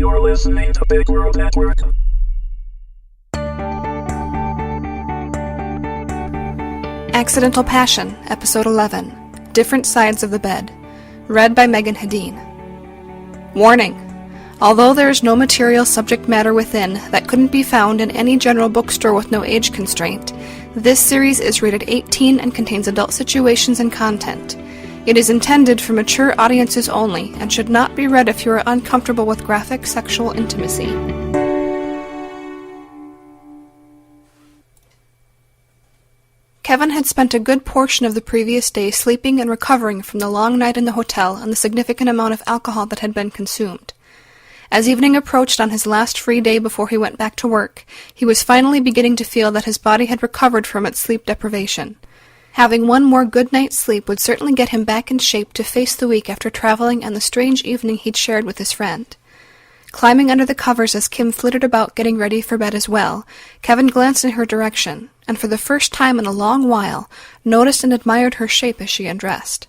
You're listening to Big World Network. Accidental Passion, Episode 11, Different Sides of the Bed, read by Meagan Hedin. Warning! Although there is no material subject matter within that couldn't be found in any general bookstore with no age constraint, this series is rated 18 and contains adult situations and content. It is intended for mature audiences only and should not be read if you are uncomfortable with graphic sexual intimacy. Kevin had spent a good portion of the previous day sleeping and recovering from the long night in the hotel and the significant amount of alcohol that had been consumed. As evening approached on his last free day before he went back to work, he was finally beginning to feel that his body had recovered from its sleep deprivation. Having one more good night's sleep would certainly get him back in shape to face the week after traveling and the strange evening he'd shared with his friend. Climbing under the covers as Kim flitted about getting ready for bed as well, Kevin glanced in her direction, and for the first time in a long while, noticed and admired her shape as she undressed.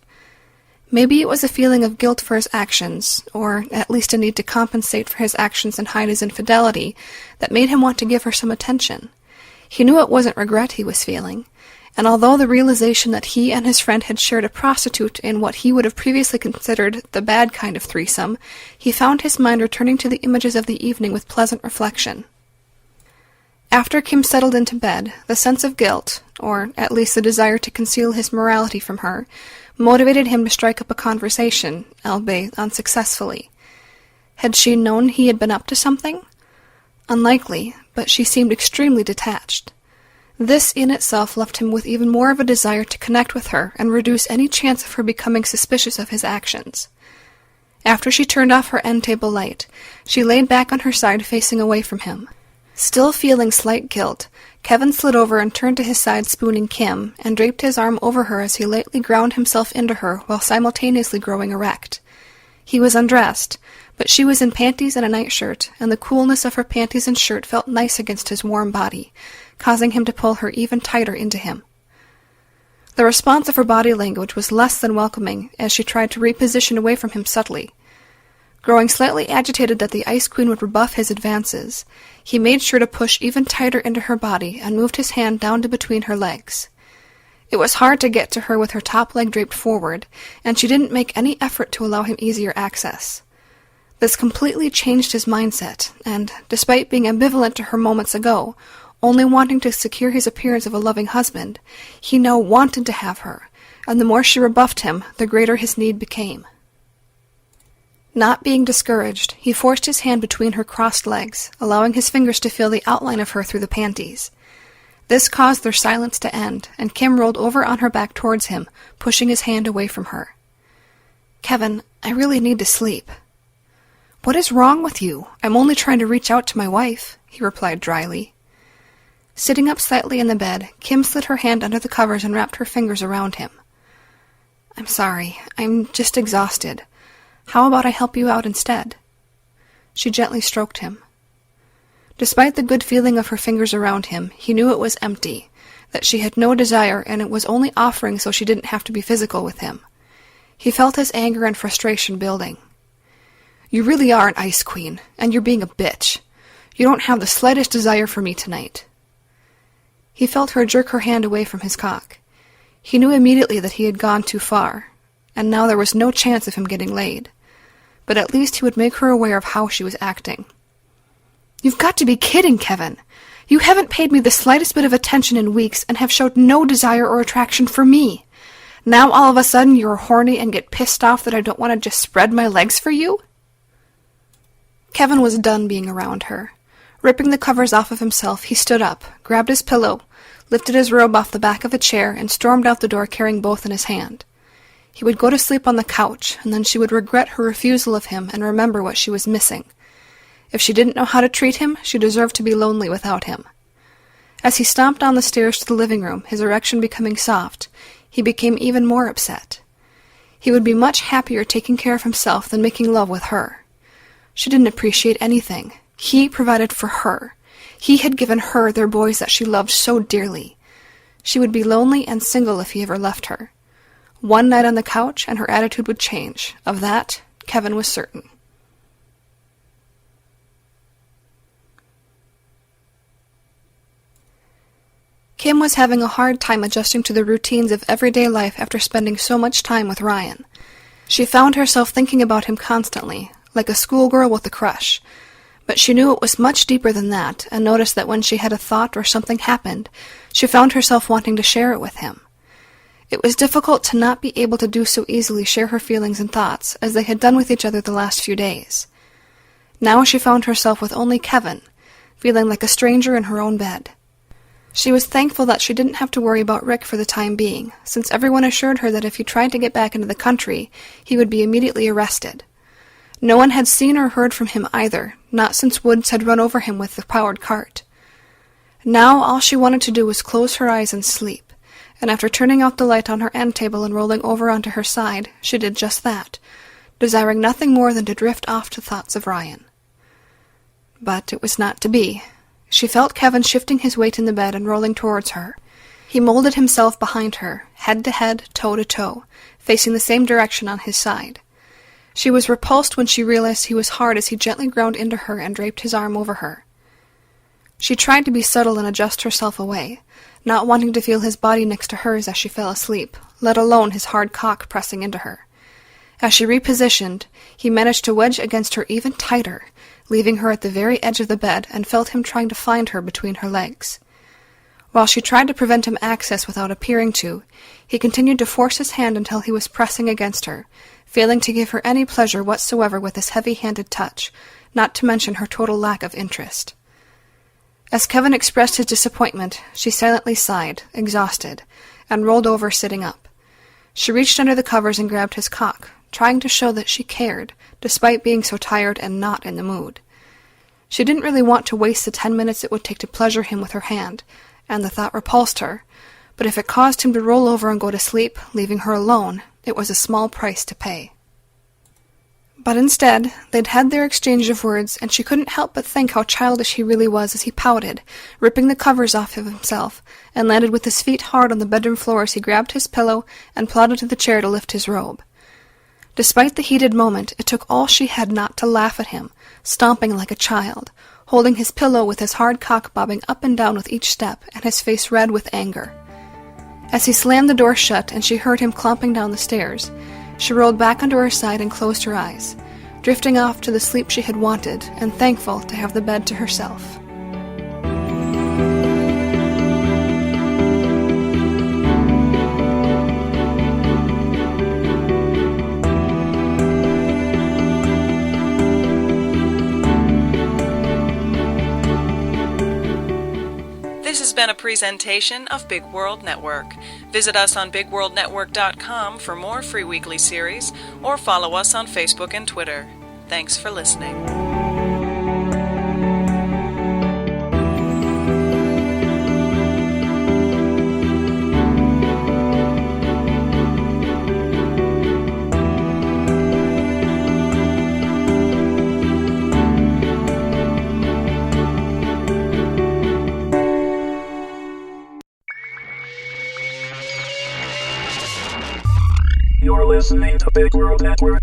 Maybe it was a feeling of guilt for his actions, or at least a need to compensate for his actions and hide his infidelity, that made him want to give her some attention. He knew it wasn't regret he was feeling, and although the realization that he and his friend had shared a prostitute in what he would have previously considered the bad kind of threesome, he found his mind returning to the images of the evening with pleasant reflection. After Kim settled into bed, the sense of guilt, or at least the desire to conceal his morality from her, motivated him to strike up a conversation, albeit unsuccessfully. Had she known he had been up to something? Unlikely, but she seemed extremely detached. This in itself left him with even more of a desire to connect with her and reduce any chance of her becoming suspicious of his actions. After she turned off her end-table light, she laid back on her side facing away from him. Still feeling slight guilt, Kevin slid over and turned to his side spooning Kim, and draped his arm over her as he lightly ground himself into her while simultaneously growing erect. He was undressed, but she was in panties and a nightshirt, and the coolness of her panties and shirt felt nice against his warm body, causing him to pull her even tighter into him. The response of her body language was less than welcoming as she tried to reposition away from him subtly. Growing slightly agitated that the Ice Queen would rebuff his advances, he made sure to push even tighter into her body and moved his hand down to between her legs. It was hard to get to her with her top leg draped forward, and she didn't make any effort to allow him easier access. This completely changed his mindset, and, despite being ambivalent to her moments ago, only wanting to secure his appearance of a loving husband, he now wanted to have her, and the more she rebuffed him, the greater his need became. Not being discouraged, he forced his hand between her crossed legs, allowing his fingers to feel the outline of her through the panties. This caused their silence to end, and Kim rolled over on her back towards him, pushing his hand away from her. "Kevin, I really need to sleep." "What is wrong with you? I'm only trying to reach out to my wife," he replied dryly. Sitting up slightly in the bed, Kim slid her hand under the covers and wrapped her fingers around him. "I'm sorry. I'm just exhausted. How about I help you out instead?" She gently stroked him. Despite the good feeling of her fingers around him, he knew it was empty, that she had no desire and it was only offering so she didn't have to be physical with him. He felt his anger and frustration building. "You really are an Ice Queen, and you're being a bitch. You don't have the slightest desire for me tonight." He felt her jerk her hand away from his cock. He knew immediately that he had gone too far, and now there was no chance of him getting laid. But at least he would make her aware of how she was acting. "You've got to be kidding, Kevin. You haven't paid me the slightest bit of attention in weeks and have showed no desire or attraction for me. Now all of a sudden you're horny and get pissed off that I don't want to just spread my legs for you?" Kevin was done being around her. Ripping the covers off of himself, he stood up, grabbed his pillow, lifted his robe off the back of a chair, and stormed out the door carrying both in his hand. He would go to sleep on the couch, and then she would regret her refusal of him and remember what she was missing. If she didn't know how to treat him, she deserved to be lonely without him. As he stomped down the stairs to the living room, his erection becoming soft, he became even more upset. He would be much happier taking care of himself than making love with her. She didn't appreciate anything. He provided for her. He had given her their boys that she loved so dearly. She would be lonely and single if he ever left her. One night on the couch and her attitude would change. Of that, Kevin was certain. Kim was having a hard time adjusting to the routines of everyday life after spending so much time with Ryan. She found herself thinking about him constantly, like a schoolgirl with a crush. But she knew it was much deeper than that, and noticed that when she had a thought or something happened, she found herself wanting to share it with him. It was difficult to not be able to do so easily share her feelings and thoughts, as they had done with each other the last few days. Now she found herself with only Kevin, feeling like a stranger in her own bed. She was thankful that she didn't have to worry about Rick for the time being, since everyone assured her that if he tried to get back into the country, he would be immediately arrested. No one had seen or heard from him either, not since Woods had run over him with the powered cart. Now all she wanted to do was close her eyes and sleep, and after turning out the light on her end table and rolling over onto her side, she did just that, desiring nothing more than to drift off to thoughts of Ryan. But it was not to be. She felt Kevin shifting his weight in the bed and rolling towards her. He molded himself behind her, head to head, toe to toe, facing the same direction on his side. She was repulsed when she realized he was hard as he gently ground into her and draped his arm over her. She tried to be subtle and adjust herself away, not wanting to feel his body next to hers as she fell asleep, let alone his hard cock pressing into her. As she repositioned, he managed to wedge against her even tighter, leaving her at the very edge of the bed, and felt him trying to find her between her legs. While she tried to prevent him access without appearing to, he continued to force his hand until he was pressing against her, failing to give her any pleasure whatsoever with his heavy-handed touch, not to mention her total lack of interest. As Kevin expressed his disappointment, she silently sighed, exhausted, and rolled over sitting up. She reached under the covers and grabbed his cock, trying to show that she cared, despite being so tired and not in the mood. She didn't really want to waste the 10 minutes it would take to pleasure him with her hand, and the thought repulsed her, but if it caused him to roll over and go to sleep, leaving her alone, it was a small price to pay. But instead, they'd had their exchange of words, and she couldn't help but think how childish he really was as he pouted, ripping the covers off of himself, and landed with his feet hard on the bedroom floor as he grabbed his pillow and plodded to the chair to lift his robe. Despite the heated moment, it took all she had not to laugh at him, stomping like a child, holding his pillow with his hard cock bobbing up and down with each step, and his face red with anger. As he slammed the door shut and she heard him clomping down the stairs, she rolled back onto her side and closed her eyes, drifting off to the sleep she had wanted and thankful to have the bed to herself. This has been a presentation of Big World Network. Visit us on bigworldnetwork.com for more free weekly series, or follow us on Facebook and Twitter. Thanks for listening. You're listening to Big World Network.